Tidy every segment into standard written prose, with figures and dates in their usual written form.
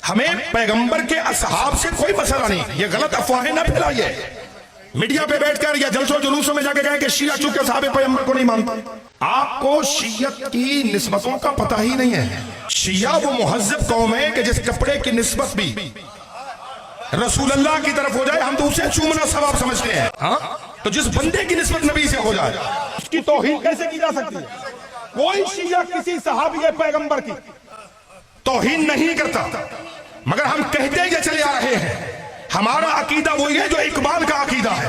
ہمیں پیغمبر کے اصحاب سے کوئی مسئلہ نہیں، یہ غلط افواہیں نہ پھیلائیے۔ میڈیا پہ بیٹھ کر یا جلسوں جلوسوں میں جا کے کہیں کہ شیعہ چونکہ صحابہ پیغمبر کو نہیں مانتا۔ آپ کو شیعت کی نسبتوں کا پتہ ہی نہیں ہے۔ شیعہ وہ مہذب قوم ہے کہ جس کپڑے کی نسبت بھی رسول اللہ کی طرف ہو جائے ہم تو اسے چومنا ثواب سمجھتے ہیں، ہاں تو جس بندے کی نسبت نبی سے ہو جائے اس کی توہین کیسے کی جا سکتی ہے؟ کوئی شیعہ کسی صحابی پیغمبر کی توہین نہیں کرتا، مگر ہم کہتے یہ چلے آ رہے ہیں ہمارا عقیدہ وہی ہے جو اقبال کا عقیدہ ہے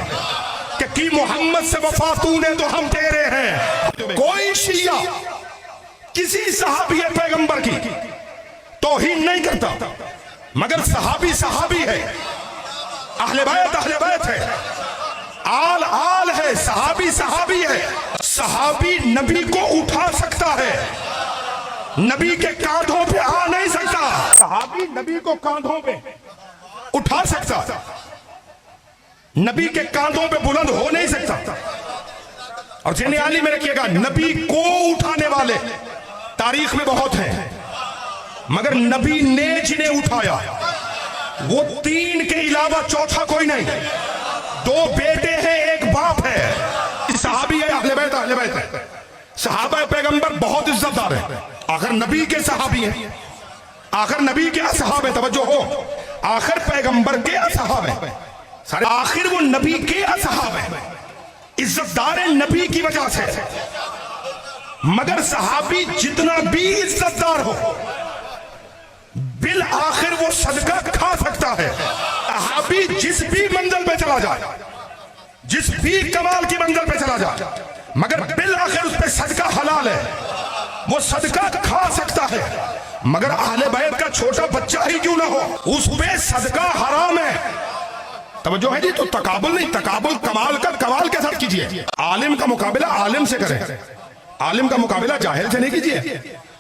کہ کی محمد سے وفا تو نے تو ہم تیرے ہیں۔ کوئی شیعہ کسی صحابی پیغمبر کی توہین نہیں کرتا، مگر صحابی صحابی ہے، اہل بیت ہے، آل آل ہے، صحابی صحابی ہے۔ صحابی نبی کو اٹھا سکتا ہے، نبی کے کاندھوں پہ آ نہیں سکتا۔ صحابی نبی کو کاندھوں پہ اٹھا سکتا، نبی کے کاندھوں پہ بلند ہو نہیں سکتا۔ اور جنہیں عالی میں رکھیے گا، نبی کو اٹھانے والے تاریخ میں بہت ہیں، مگر نبی نے جنہیں اٹھایا وہ تین کے علاوہ چوتھا کوئی نہیں۔ دو بیٹے ہیں، ایک باپ ہے، صحابی ہے، اہل بیت ہے۔ صحابہ پیغمبر بہت عزت دار ہیں، آخر نبی کے صحابی ہیں، آخر نبی کے اصحاب ہیں، توجہ ہو، آخر پیغمبر کے اصحاب ہیں، سارے آخر وہ نبی کے اصحاب ہیں، عزت دار ہیں نبی کی وجہ سے۔ مگر صحابی جتنا بھی عزت دار ہو بالآخر وہ صدقہ کھا سکتا ہے۔ صحابی جس بھی منزل پہ چلا جائے، جس بھی کمال کی منزل پہ چلا جائے، مگر بالآخر اس پہ صدقہ حلال ہے، وہ صدقہ کھا سکتا ہے، مگر اہل بیت کا چھوٹا بچہ ہی کیوں نہ ہو اس پہ صدقہ حرام ہے۔ توجہ ہے جی، تو تقابل نہیں، تقابل کمال کا کمال کے ساتھ کیجئے۔ عالم کا مقابلہ عالم سے کریں، عالم کا مقابلہ جاہل سے نہیں کیجئے۔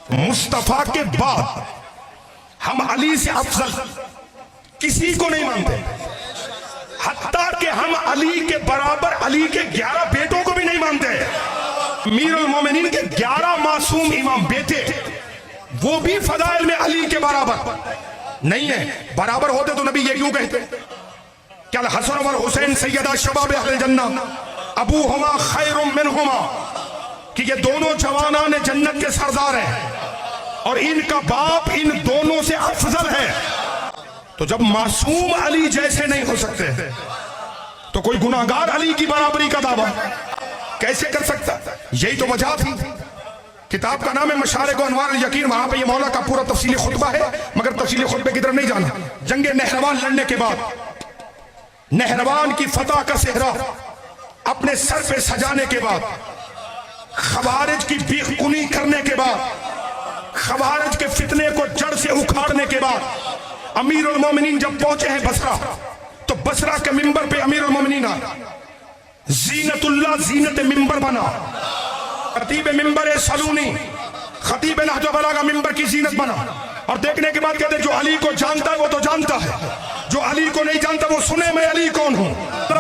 مصطفیٰ کے بعد ہم علی سے افضل کسی کو نہیں مانتے، حتیٰ کہ ہم علی کے برابر علی کے 11 بیٹوں کو بھی نہیں مانتے۔ امیر المومنین کے 11 معصوم امام بیٹے وہ بھی فضائل میں علی کے برابر نہیں ہیں۔ برابر ہوتے تو نبی یہ کیوں کہتے کہ الحسن والحسین سیدہ شباب اہل جنہ ابوہما خیر منہما، کہ یہ دونوں جوانان جنت کے سردار ہیں اور ان کا باپ ان دونوں سے افضل ہے۔ تو جب معصوم علی جیسے نہیں ہو سکتے تو کوئی گناہگار علی کی برابری کا دعویٰ کیسے کر سکتا؟ یہی تو وجہ تھی۔ کتاب کا نام ہے مشارق و انوار الیقین، وہاں پہ یہ مولا کا پورا تفصیلی خطبہ ہے، مگر تفصیلی خطبے کی طرف نہیں جانا۔ جنگ نہروان لڑنے کے بعد، نہروان کی فتح کا صحرا اپنے سر پہ سجانے کے بعد، خوارج کی بیخ کنی کرنے کے بعد، خوارج کے فتنے کو جڑ سے اکھاڑنے کے بعد، امیر المومنین جب پہنچے ہیں بصرہ تو بصرہ کے منبر پہ امیر المومنین زینت اللہ زینت منبر بنا، خطیب منبر سلونی خطیب نہج و بلاغہ منبر کی زینت بنا، اور دیکھنے کے بعد کہتے جو علی کو جانتا ہے وہ تو جانتا ہے، جو علی کو نہیں جانتا وہ سنے میں علی کون ہوں۔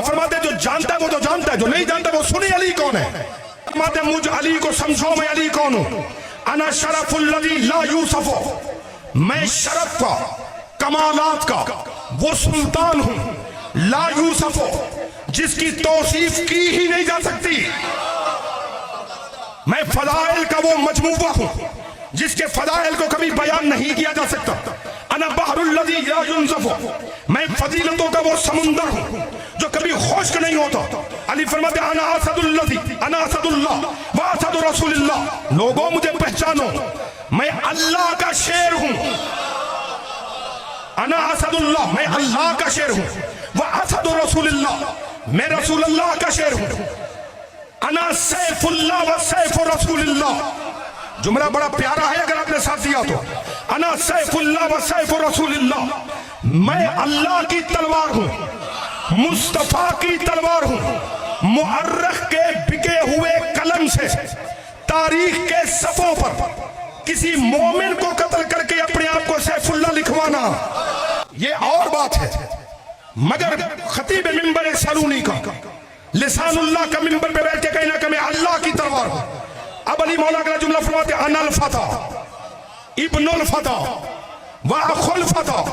فرماتے جو جانتا ہے وہ تو جانتا ہے، جو نہیں جانتا وہ سنے علی کون ہے۔ فرماتے مجھ علی کو سمجھو میں علی کون ہوں۔ انا شرف الذی لا یوصف، میں شرف کا کمالات کا وہ سلطان ہوں، لا یوصف جس کی توصیف کی ہی نہیں جا سکتی، میں فضائل کا وہ مجموعہ ہوں جس کے فضائل کو کبھی بیان نہیں کیا جا سکتا۔ انا بحر الذی لا ینزف، میں فضیلتوں کا وہ سمندر ہوں جو کبھی خشک نہیں ہوتا۔ علی فرماتے انا اسد الذی انا اسد اللہ و اسد رسول اللہ، لوگوں مجھے پہچانو میں اللہ کا شیر ہوں، انا اسد اللہ میں اللہ کا شیر ہوں، و اسد رسول اللہ میں رسول اللہ کا شیر ہوں، انا سیف اللہ و سیف رسول اللہ۔ جملہ بڑا پیارا ہے اگر آپ نے ساتھ دیا تو، انا سیف اللہ و سیف رسول اللہ، میں اللہ کی تلوار ہوں، مصطفیٰ کی تلوار ہوں، مؤرخ کے بکے ہوئے قلم سے تاریخ کے صفوں پر کسی مومن کو قتل کر کے اپنے آپ کو سیف اللہ لکھوانا یہ اور بات ہے، مگر خطیب منبر سلونی کا لسان اللہ کا منبر پہ بیٹھ کے کہنا کہ میں اللہ کی تلوار ہوں۔ اب علی مولا کا جملہ فرماتے انا الفتح ابن الفتح و اخو الفتح،